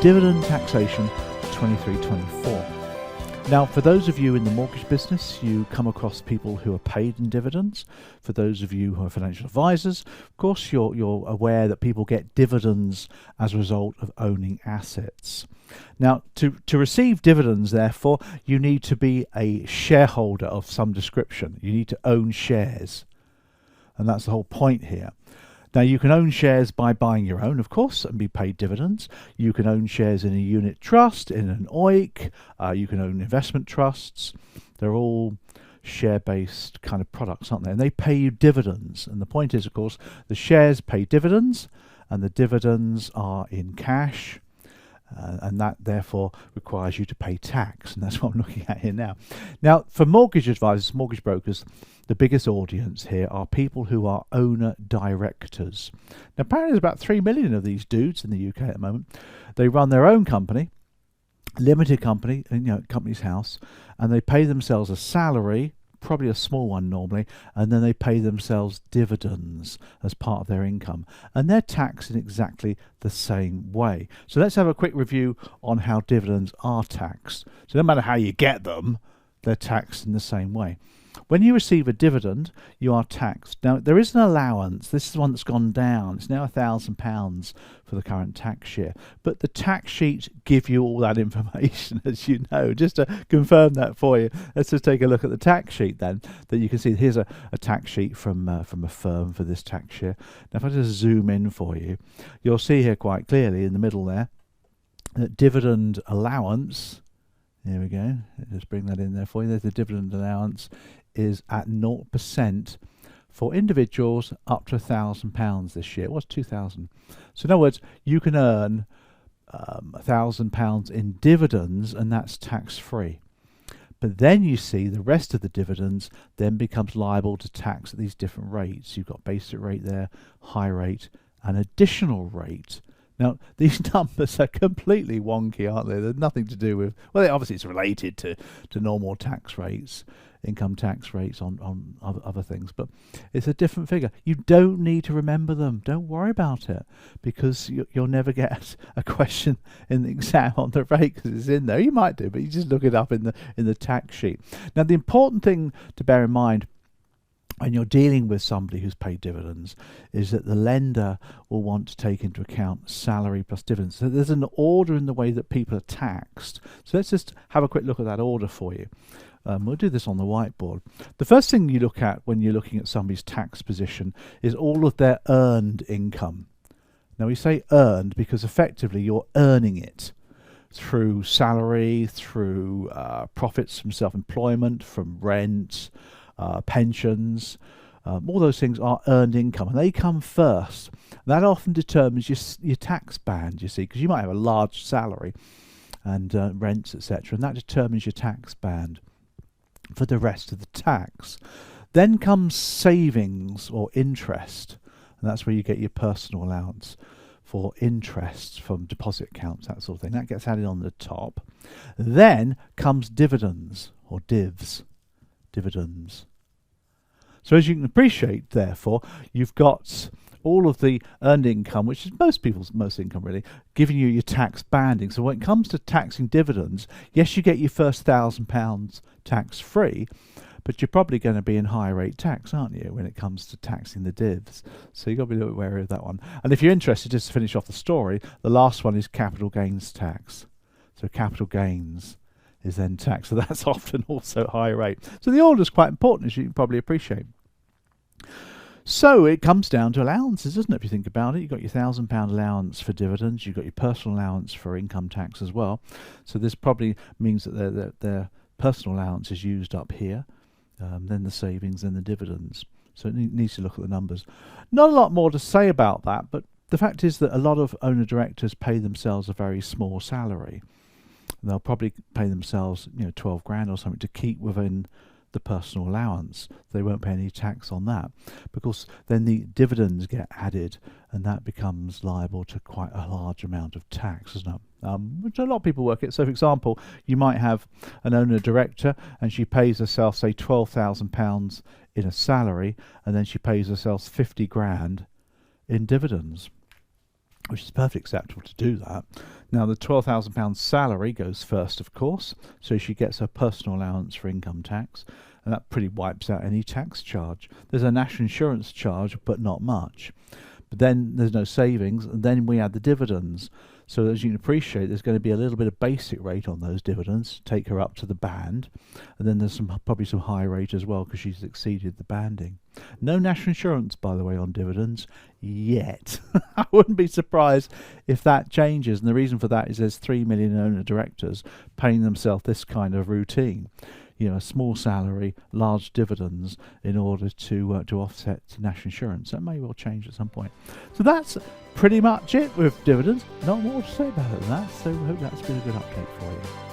Dividend Taxation 23-24. Now, for those of you in the mortgage business, you come across people who are paid in dividends. For those of you who are financial advisors, of course, you're aware that people get dividends as a result of owning assets. Now, to receive dividends, therefore, you need to be a shareholder of some description. You need to own shares. And that's the whole point here. Now, you can own shares by buying your own, of course, and be paid dividends. You can own shares in a unit trust, in an OIC. You can own investment trusts. They're all share-based kind of products, aren't they? And they pay you dividends. And the point is, of course, the shares pay dividends, and the dividends are in cash. And that therefore requires you to pay tax, and that's what I'm looking at here now. Now, for mortgage advisors, mortgage brokers, the biggest audience here are people who are owner directors. Now, apparently there's about 3 million of these dudes in the UK at the moment. They run their own company, limited company, company's house, and they pay themselves a salary, probably a small one normally, and then they pay themselves dividends as part of their income, and they're taxed in exactly the same way. So let's have a quick review on how dividends are taxed. So no matter how you get them, they're taxed in the same way. When you receive a dividend, you are taxed. Now, there is an allowance. This is one that's gone down. It's now £1,000 for the current tax year. But the tax sheets give you all that information, as you know. Just to confirm that for you, let's just take a look at the tax sheet then, that you can see. Here's a tax sheet from a firm for this tax year. Now, if I just zoom in for you, you'll see here quite clearly in the middle there that dividend allowance, here we go, just bring that in there for you. There's the dividend allowance is at 0% for individuals up to £1,000 this year. It was 2,000. So in other words, you can earn £1,000 in dividends, and that's tax-free. But then you see the rest of the dividends then becomes liable to tax at these different rates. You've got basic rate there, high rate, and additional rate. Now, these numbers are completely wonky, aren't they? They're nothing to do with, well, obviously it's related to normal tax rates, income tax rates on other things, but it's a different figure. You don't need to remember them. Don't worry about it, because you'll never get a question in the exam on the rate because it's in there. You might do, but you just look it up in the tax sheet. Now, the important thing to bear in mind when you're dealing with somebody who's paid dividends is that the lender will want to take into account salary plus dividends. So there's an order in the way that people are taxed. So let's just have a quick look at that order for you. We'll do this on the whiteboard. The first thing you look at when you're looking at somebody's tax position is all of their earned income. Now, we say earned because effectively you're earning it through salary, through profits from self-employment, from rent, pensions. All those things are earned income, and they come first. That often determines your tax band, you see, because you might have a large salary and rents, etc., and that determines your tax band for the rest of the tax. Then comes savings or interest, and that's where you get your personal allowance for interest from deposit accounts, that sort of thing. That gets added on the top. Then comes dividends or divs. Dividends. So as you can appreciate, therefore, you've got all of the earned income, which is most people's most income really, giving you your tax banding. So when it comes to taxing dividends, yes, you get your first £1,000 tax-free, but you're probably going to be in high rate tax, aren't you, when it comes to taxing the divs? So you've got to be a little bit wary of that one. And if you're interested, just to finish off the story, the last one is capital gains tax. So capital gains is then taxed, so that's often also high rate. So the order is quite important, as you can probably appreciate. So it comes down to allowances, doesn't it, if you think about it? You've got your £1,000 allowance for dividends, you've got your personal allowance for income tax as well. So this probably means that their personal allowance is used up here, then the savings, then the dividends. So it needs to look at the numbers. Not a lot more to say about that, but the fact is that a lot of owner directors pay themselves a very small salary. And they'll probably pay themselves, 12 grand or something to keep within the personal allowance. They won't pay any tax on that, because then the dividends get added, and that becomes liable to quite a large amount of tax, isn't it? Which a lot of people work it. So, for example, you might have an owner director, and she pays herself, say, £12,000 in a salary, and then she pays herself 50 grand in dividends. which is perfectly acceptable to do that. Now, the £12,000 salary goes first, of course, so she gets her personal allowance for income tax, and that pretty wipes out any tax charge. There's a national insurance charge, but not much. But then there's no savings, and then we add the dividends. So as you can appreciate, there's going to be a little bit of basic rate on those dividends, take her up to the band, and then there's probably some high rate as well because she's exceeded the banding. No national insurance, by the way, on dividends yet. I wouldn't be surprised if that changes, and the reason for that is there's 3 million owner directors paying themselves this kind of routine. You know, a small salary, large dividends, in order to offset national insurance. That may well change at some point. So that's pretty much it with dividends. Not more to say about it than that. So I hope that's been a good update for you.